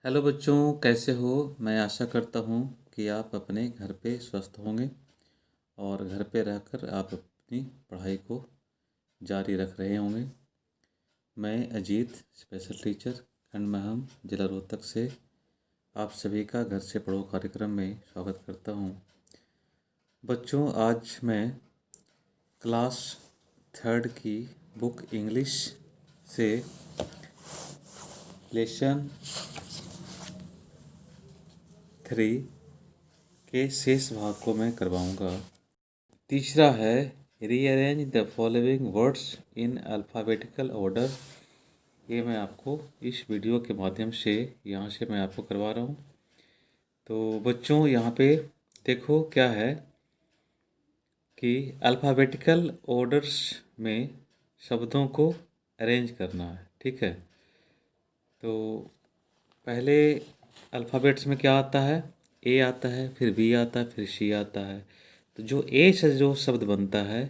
Hello बच्चों, कैसे हो। मैं आशा करता हूँ कि आप अपने घर पे स्वस्थ होंगे और घर पे रहकर आप अपनी पढ़ाई को जारी रख रहे होंगे। मैं अजीत, स्पेशल टीचर, खंड महम, जिला रोहतक से आप सभी का घर से पढ़ो कार्यक्रम में स्वागत करता हूँ। बच्चों, आज मैं क्लास थर्ड की बुक इंग्लिश से लेसन 3 के शेष भाग को मैं करवाऊँगा। तीसरा है rearrange the following words in alphabetical order. ये मैं आपको इस वीडियो के माध्यम से यहाँ से मैं आपको करवा रहा हूँ। तो बच्चों, यहाँ पे देखो क्या है कि अल्फ़ाबेटिकल ऑर्डर्स में शब्दों को अरेंज करना है। ठीक है, तो पहले अल्फ़ाबेट्स में क्या आता है? ए आता है, फिर बी आता है, फिर सी आता है। तो जो ए से जो शब्द बनता है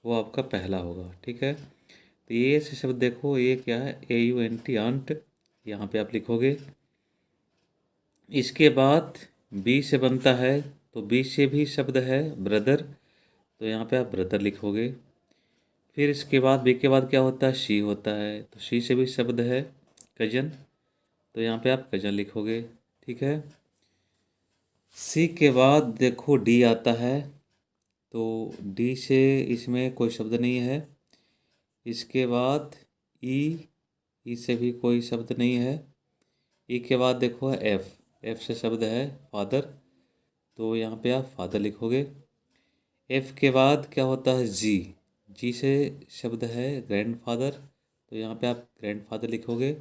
वो आपका पहला होगा। ठीक है, तो ए से शब्द देखो, ये क्या है? AUNT, aunt. यहाँ पे आप लिखोगे। इसके बाद बी से बनता है, तो बी से भी शब्द है ब्रदर, तो यहाँ पे आप ब्रदर लिखोगे। फिर इसके बाद बी के बाद क्या होता है? सी होता है, तो सी से भी शब्द है कजन, तो यहाँ पे आप कजन लिखोगे। ठीक है, सी के बाद देखो डी आता है, तो डी से इसमें कोई शब्द नहीं है। इसके बाद ई, ई से भी कोई शब्द नहीं है। ई के बाद देखो एफ, एफ से शब्द है फादर, तो यहाँ पे आप फादर लिखोगे। एफ के बाद क्या होता है? जी, जी से शब्द है ग्रैंडफादर, तो यहाँ पे आप ग्रैंडफादर लिखोगे।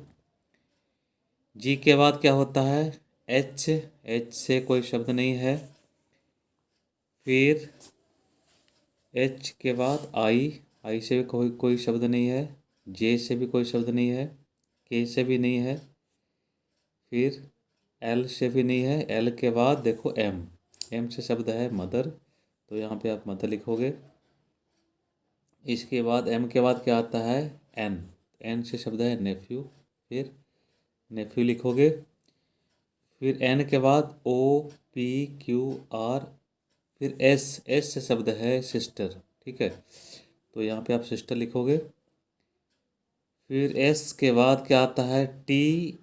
जी के बाद क्या होता है? एच, एच से कोई शब्द नहीं है। फिर एच के बाद आई, आई से भी कोई शब्द नहीं है। जे से भी कोई शब्द नहीं है। के से भी नहीं है। फिर एल से भी नहीं है। एल के बाद देखो एम, एम से शब्द है मदर, तो यहाँ पे आप मदर लिखोगे। इसके बाद एम के बाद क्या आता है? एन, एन से शब्द है नेफ्यू, फिर नेफ्यू लिखोगे। फिर एन के बाद OPQR, फिर एस, एस से शब्द है सिस्टर। ठीक है, तो यहाँ पे आप सिस्टर लिखोगे। फिर एस के बाद क्या आता है? TU,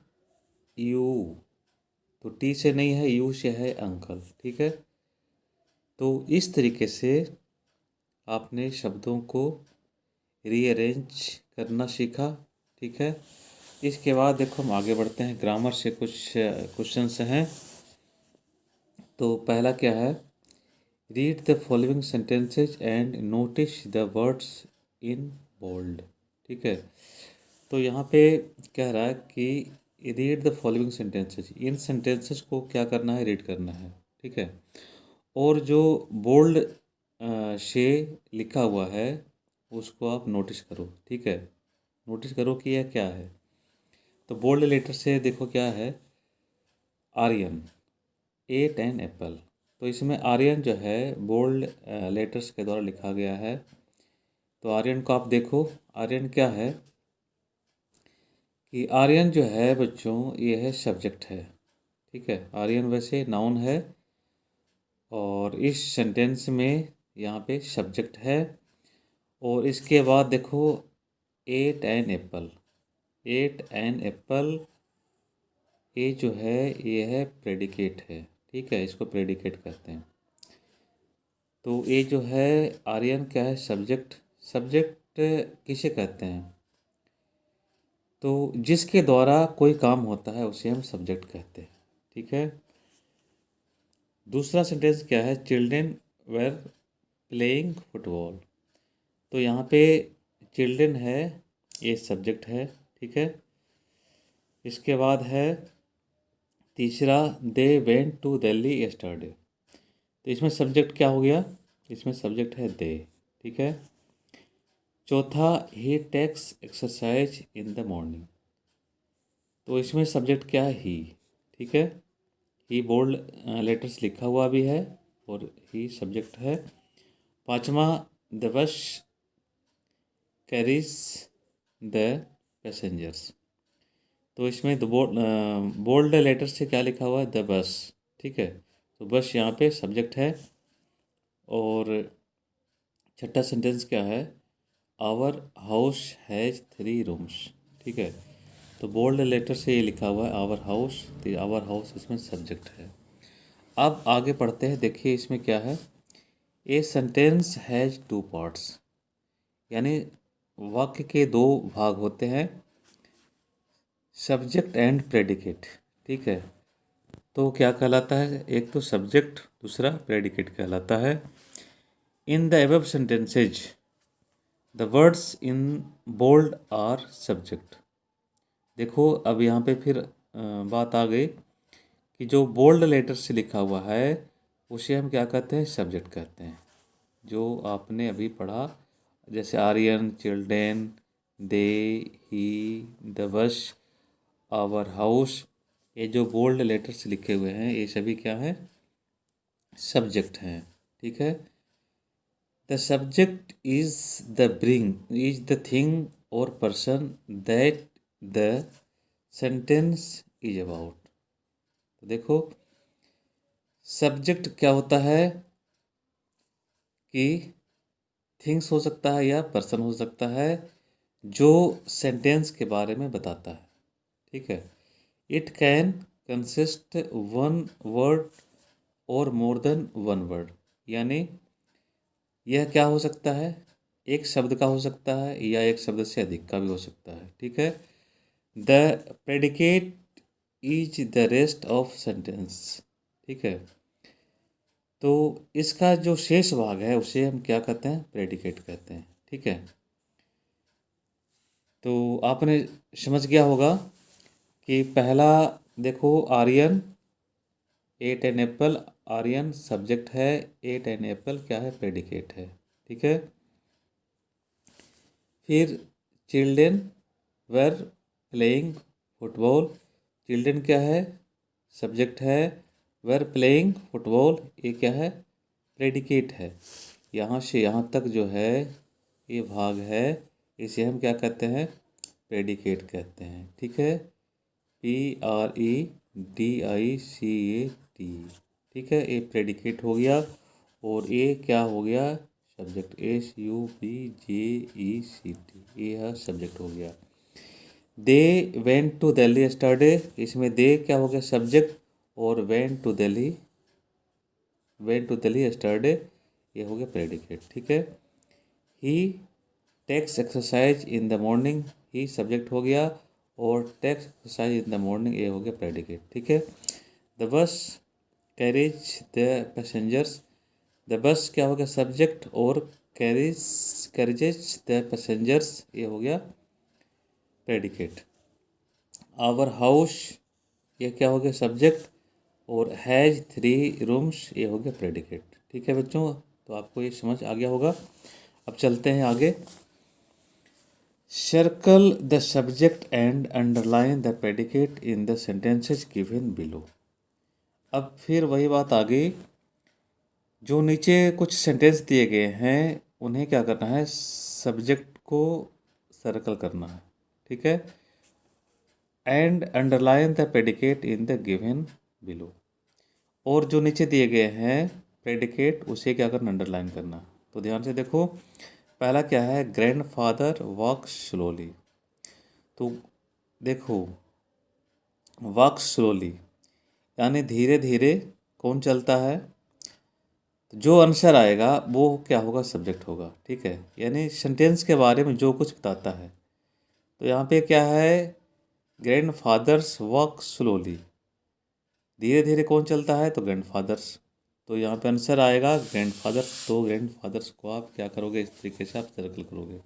तो टी से नहीं है, यू से है अंकल। ठीक है, तो इस तरीके से आपने शब्दों को रीअरेंज करना सीखा। ठीक है, इसके बाद देखो हम आगे बढ़ते हैं। ग्रामर से कुछ क्वेश्चंस हैं। तो पहला क्या है? Read the following sentences and notice the words in bold. ठीक है, तो यहाँ पे कह रहा है कि रीड द फॉलोइंग सेंटेंसेज, इन सेंटेंसेस को क्या करना है? रीड करना है। ठीक है, और जो बोल्ड से लिखा हुआ है उसको आप नोटिस करो। ठीक है, नोटिस करो कि यह क्या है। तो बोल्ड लेटर से देखो क्या है? Aryan, ate an apple. तो इसमें आर्यन जो है बोल्ड लेटर्स के द्वारा लिखा गया है। तो आर्यन को आप देखो, आर्यन क्या है कि आर्यन जो है बच्चों, ये है सब्जेक्ट है। ठीक है, आर्यन वैसे नाउन है और इस सेंटेंस में यहाँ पे सब्जेक्ट है। और इसके बाद देखो ate an apple, ate an apple, ये जो है ये है प्रेडिकेट है। ठीक है, इसको प्रेडिकेट कहते हैं। तो ये जो है आर्यन क्या है? सब्जेक्ट। सब्जेक्ट किसे कहते हैं? तो जिसके द्वारा कोई काम होता है उसे हम सब्जेक्ट कहते हैं। ठीक है, दूसरा सेंटेंस क्या है? Children were playing football. तो यहाँ पे चिल्ड्रेन है, ये सब्जेक्ट है। ठीक है, इसके बाद है तीसरा, they went to Delhi yesterday. तो इसमें सब्जेक्ट क्या हो गया? इसमें सब्जेक्ट है दे। ठीक है, चौथा, he takes exercise in the morning. तो इसमें सब्जेक्ट क्या है? ही। ठीक है, ही बोल्ड लेटर्स लिखा हुआ भी है और ही सब्जेक्ट है। पांचवा, the bus carries the passengers. तो इसमें बोल्ड लेटर से क्या लिखा हुआ है, द बस। ठीक है, तो बस यहाँ पे सब्जेक्ट है। और छठा सेंटेंस क्या है, आवर हाउस हैज़ 3 रूम्स। ठीक है, तो बोल्ड लेटर से ये लिखा हुआ है आवर हाउस, तो आवर हाउस इसमें सब्जेक्ट है। अब आगे पढ़ते हैं, देखिए इसमें क्या है, ए सेंटेंस हैज़ 2 पार्ट्स, यानी वाक्य के 2 भाग होते हैं, सब्जेक्ट एंड प्रेडिकेट। ठीक है, तो क्या कहलाता है, एक तो सब्जेक्ट, दूसरा प्रेडिकेट कहलाता है। In the above sentences the words in bold are subject. देखो अब यहाँ पे फिर बात आ गई कि जो बोल्ड लेटर से लिखा हुआ है उसे हम क्या कहते हैं, सब्जेक्ट कहते हैं। जो आपने अभी पढ़ा, जैसे Aryan, children, they, he, the bus, our house, ये जो बोल्ड लेटर से लिखे हुए हैं ये सभी क्या हैं, सब्जेक्ट हैं। ठीक है, the subject is the thing और person that the sentence is about. तो देखो सब्जेक्ट क्या होता है कि थिंग्स हो सकता है या पर्सन हो सकता है, जो सेंटेंस के बारे में बताता है। ठीक है, it can consist one word और मोर देन वन वर्ड, यानी यह क्या हो सकता है, एक शब्द का हो सकता है या एक शब्द से अधिक का भी हो सकता है। ठीक है, the predicate is the rest of sentence. ठीक है, तो इसका जो शेष भाग है उसे हम क्या कहते हैं, प्रेडिकेट कहते हैं। ठीक है, तो आपने समझ गया होगा कि पहला देखो, Aryan ate an apple, Aryan subject है, एट एन एप्पल क्या है, प्रेडिकेट है। ठीक है, फिर children were playing football, children क्या है, सब्जेक्ट है, वर प्लेइंग फुटबॉल ये क्या है, प्रेडिकेट है। यहाँ से यहाँ तक जो है ये भाग है, इसे हम क्या कहते हैं, प्रेडिकेट कहते हैं। ठीक है, PREDICAT। ठीक है, ये प्रेडिकेट हो गया और ये क्या हो गया, सब्जेक्ट, SUBJECT, ये है सब्जेक्ट हो गया। They went to Delhi yesterday, इसमें दे क्या हो गया, सब्जेक्ट, और वेंट टू दिल्ली यस्टरडे ये हो गया प्रेडिकेट। ठीक है, he takes exercise in the morning, he subject हो गया और takes exercise in the morning ये हो गया प्रेडिकेट। ठीक है, the bus carriage the passengers, the bus क्या हो गया, सब्जेक्ट, और कैरेजेज द पैसेंजर्स ये हो गया प्रेडिकेट। आवर हाउस ये क्या हो गया, सब्जेक्ट, और हैज़ 3 रूम्स ये हो गया प्रेडिकेट। ठीक है बच्चों, तो आपको ये समझ आ गया होगा। अब चलते हैं आगे। Circle the subject and underline the predicate in the sentences given below. अब फिर वही बात आ गई, जो नीचे कुछ सेंटेंस दिए गए हैं उन्हें क्या करना है, सब्जेक्ट को सर्कल करना है। ठीक है, and underline the predicate in the given below, और जो नीचे दिए गए हैं प्रेडिकेट उसे क्या करना, अंडरलाइन करना। तो ध्यान से देखो, पहला क्या है, ग्रैंडफादर वॉक स्लोली। तो देखो वॉक स्लोली यानी धीरे धीरे कौन चलता है, तो जो आंसर आएगा वो क्या होगा, सब्जेक्ट होगा। ठीक है, यानी सेंटेंस के बारे में जो कुछ बताता है। तो यहाँ पे क्या है, ग्रैंडफादर्स वॉक स्लोली, धीरे धीरे कौन चलता है, तो ग्रैंडफादर्स। तो यहाँ पे आंसर आएगा ग्रैंडफादर्स। तो ग्रैंडफादर्स को आप क्या करोगे, इस तरीके से आप सर्कल करोगे,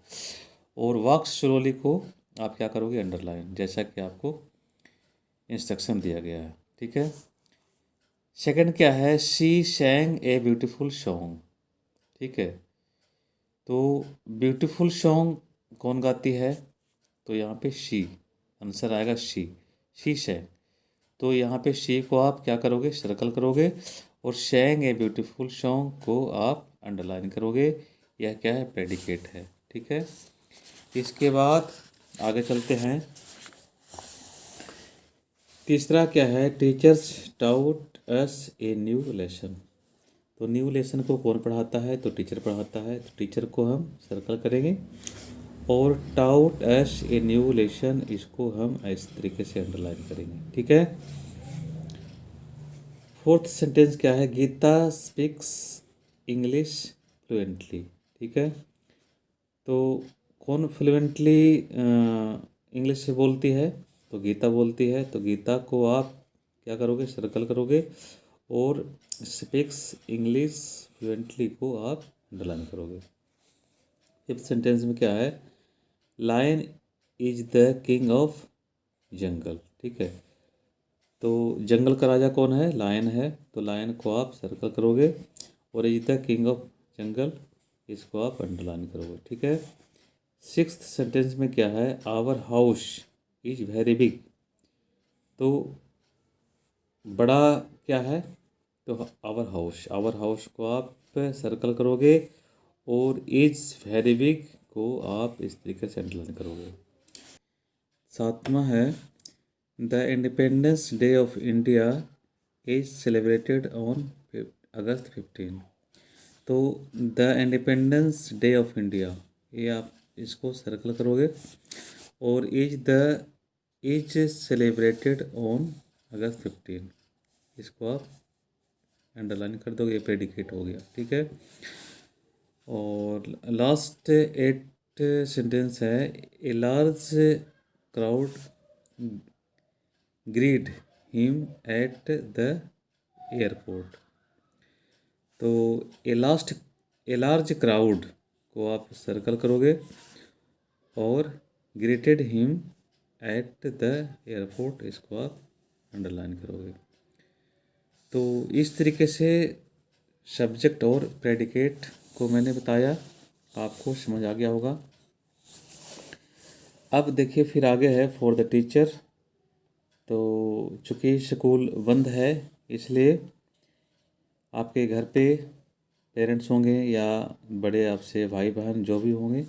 और वॉक स्लोली को आप क्या करोगे, अंडरलाइन, जैसा कि आपको इंस्ट्रक्शन दिया गया है। ठीक है, सेकंड क्या है, शी सैंग ए ब्यूटीफुल सॉन्ग। ठीक है, तो ब्यूटीफुल सॉन्ग कौन गाती है, तो यहाँ पे शी, आंसर आएगा शी सैंग। तो यहाँ पे शी को आप क्या करोगे, सर्कल करोगे, और सैंग ए ब्यूटीफुल सॉन्ग को आप अंडरलाइन करोगे। यह क्या है, प्रेडिकेट है। ठीक है, इसके बाद आगे चलते हैं। तीसरा क्या है, teachers taut us a new lesson. तो न्यू लेसन को कौन पढ़ाता है, तो टीचर पढ़ाता है, तो टीचर को हम सर्कल करेंगे। और taut us a new lesson, इसको हम इस तरीके से अंडरलाइन करेंगे, ठीक है। फोर्थ सेंटेंस क्या है, गीता स्पीक्स इंग्लिश फ्लुएंटली, ठीक है। तो कौन फ्लुएंटली इंग्लिश से बोलती है, तो गीता बोलती है। तो गीता को आप क्या करोगे, सर्कल करोगे, और स्पीक्स इंग्लिश फ्लुएंटली को आप अंडरलाइन करोगे। फिफ्थ सेंटेंस में क्या है, lion is the king of jungle, ठीक है। तो जंगल का राजा कौन है, लायन है। तो लायन को आप सर्कल करोगे, और इज द किंग ऑफ जंगल, इसको आप अंडरलाइन करोगे, ठीक है। सिक्स्थ सेंटेंस में क्या है, our house is very big. तो बड़ा क्या है, तो आवर हाउस को आप सर्कल करोगे, और इज वेरी बिग को आप इस तरीके से अंडरलाइन करोगे। सातवां है, the independence day of India is celebrated on August 15। तो the independence day of India, ये आप इसको सर्कल करोगे, और इज सेलिब्रेटेड ऑन अगस्त 15, इसको आप अंडरलाइन कर दोगे, ये प्रेडिकेट हो गया, ठीक है। और लास्ट 8 सेंटेंस है, a large crowd greeted him at the airport. तो ए लार्ज क्राउड को आप सर्कल करोगे, और greeted him at the airport, इसको आप अंडरलाइन करोगे। तो इस तरीके से सब्जेक्ट और प्रेडिकेट को मैंने बताया, आपको समझ आ गया होगा। अब देखिए फिर आगे है फॉर द टीचर। तो चूँकि स्कूल बंद है, इसलिए आपके घर पे पेरेंट्स होंगे या बड़े आपसे भाई बहन जो भी होंगे,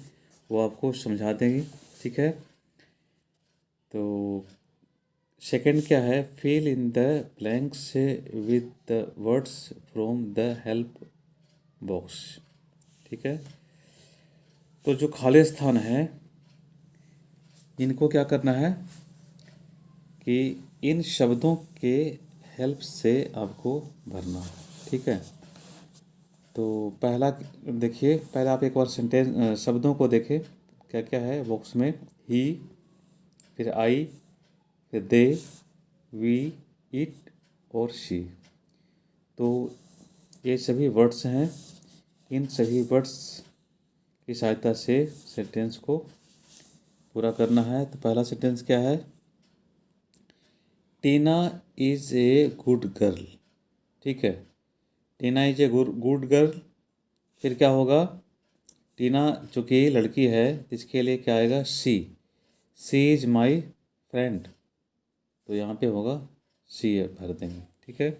वो आपको समझा देंगे, ठीक है। तो सेकंड क्या है, fill in the blanks with the words from the help box, ठीक है। तो जो खाली स्थान है, इनको क्या करना है कि इन शब्दों के हेल्प से आपको भरना है, ठीक है। तो पहला देखिए, पहला आप एक बार सेंटेंस शब्दों को देखें, क्या क्या है बॉक्स में, ही, फिर आई, फिर दे, वी, इट और शी। तो ये सभी वर्ड्स हैं, इन सभी वर्ड्स की सहायता से सेंटेंस को पूरा करना है। तो पहला सेंटेंस क्या है, टीना इज़ ए गुड गर्ल, ठीक है। टीना इज ए गुड गर्ल। फिर क्या होगा, टीना चूँकि लड़की है, इसके लिए क्या आएगा, सी इज माई फ्रेंड। तो यहाँ पे होगा सी भर देंगे, ठीक है।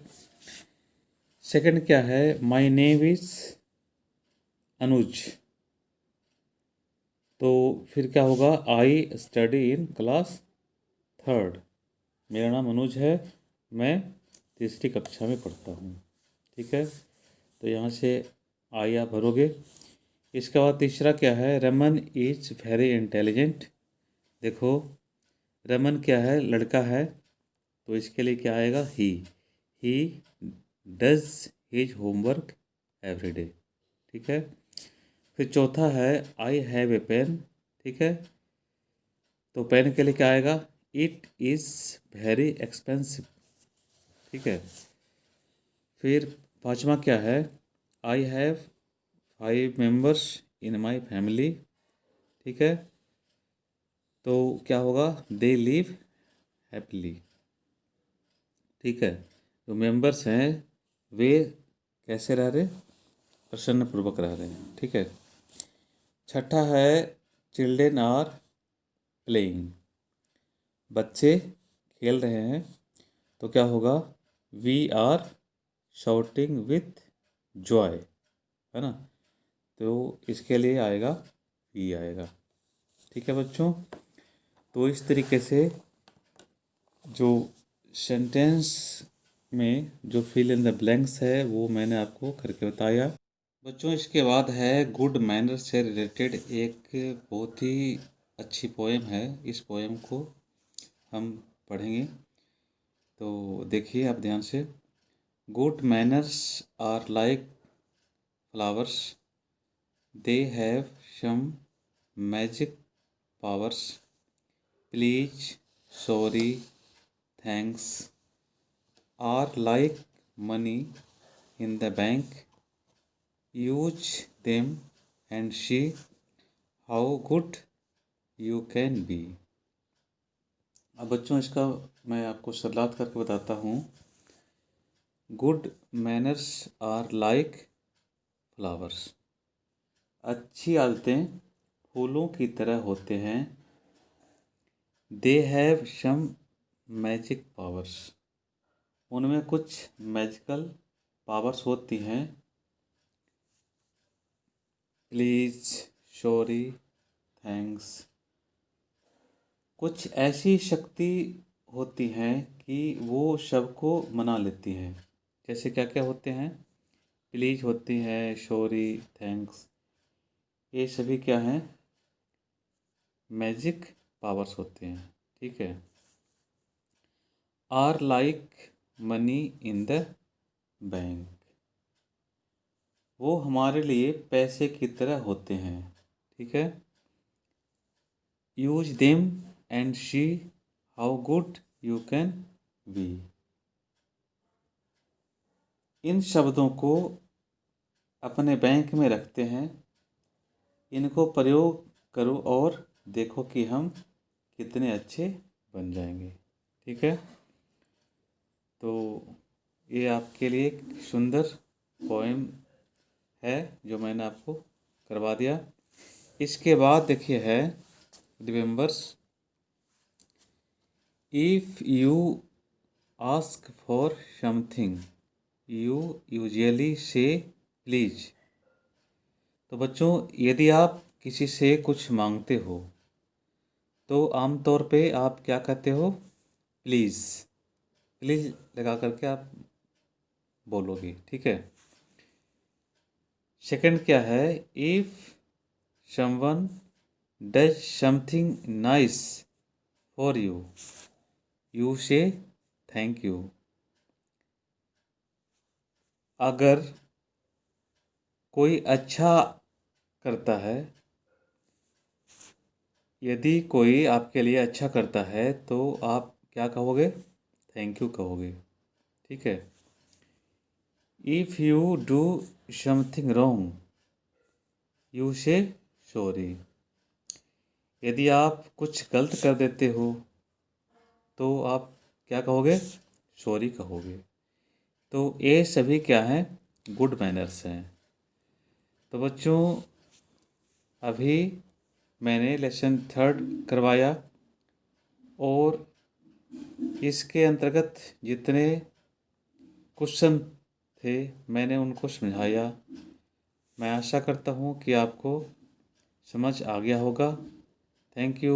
सेकंड क्या है, माई नेम इज अनुज। तो फिर क्या होगा, I study in class 3rd। मेरा नाम अनुज है, मैं 3री कक्षा में पढ़ता हूँ, ठीक है। तो यहाँ से आई आप भरोगे। इसके बाद तीसरा क्या है, रमन इज वेरी इंटेलिजेंट। देखो रमन क्या है, लड़का है, तो इसके लिए क्या आएगा, he does his homework every day, ठीक है। फिर चौथा है, आई हैव ए पेन, ठीक है। तो पेन के लिए क्या आएगा, इट इज़ वेरी एक्सपेंसिव, ठीक है। फिर पांचवा क्या है, I have 5 members in my family, ठीक है। तो क्या होगा, दे लिव हैप्पीली, ठीक है। जो मेंबर्स हैं वे कैसे रह रहे, प्रसन्न पूर्वक रह रहे हैं, ठीक है। छठा है, चिल्ड्रेन आर प्लेइंग, बच्चे खेल रहे हैं। तो क्या होगा, we are shouting with joy, है ना। तो इसके लिए आएगा वी आएगा, ठीक है बच्चों। तो इस तरीके से जो सेंटेंस में जो फिल इन द ब्लैंक्स है वो मैंने आपको करके बताया। बच्चों इसके बाद है गुड मैनर से रिलेटेड एक बहुत ही अच्छी पोएम है। इस पोएम को हम पढ़ेंगे, तो देखिए आप ध्यान से। Good manners are like flowers, they have some magic powers, please, sorry, thanks are like money in the bank, use them and see how good you can be. अब बच्चों इसका मैं आपको शुरुआत करके बताता हूँ। Good manners are like flowers, अच्छी आदतें फूलों की तरह होते हैं। They have some magic powers, उनमें कुछ मैजिकल पावर्स होती हैं। प्लीज, सॉरी, थैंक्स, कुछ ऐसी शक्ति होती हैं कि वो सबको मना लेती हैं। जैसे क्या क्या होते हैं? प्लीज होती है, सॉरी, थैंक्स, ये सभी क्या हैं? मैजिक पावर्स होते हैं। ठीक है। Are like money in the bank, वो हमारे लिए पैसे की तरह होते हैं। ठीक है। Use them and see how good you can be, इन शब्दों को अपने बैंक में रखते हैं, इनको प्रयोग करो और देखो कि हम कितने अच्छे बन जाएंगे। ठीक है। तो ये आपके लिए एक सुंदर पोएम है जो मैंने आपको करवा दिया। इसके बाद देखिए है remembers, if you ask for something you usually से प्लीज। तो बच्चों यदि आप किसी से कुछ मांगते हो तो आमतौर पे आप क्या कहते हो? प्लीज़, प्लीज़ लगा करके आप बोलोगे। ठीक है। सेकंड क्या है? If someone does something nice for you you से थैंक यू। अगर कोई अच्छा करता है, यदि कोई आपके लिए अच्छा करता है तो आप क्या कहोगे? थैंक यू कहोगे। ठीक है। If you do something wrong you से सॉरी, यदि आप कुछ गलत कर देते हो तो आप क्या कहोगे? सॉरी कहोगे। तो ये सभी क्या हैं? गुड मैनर्स हैं। तो बच्चों अभी मैंने लेसन 3 करवाया और इसके अंतर्गत जितने क्वेश्चन थे मैंने उनको समझाया। मैं आशा करता हूँ कि आपको समझ आ गया होगा। Thank you.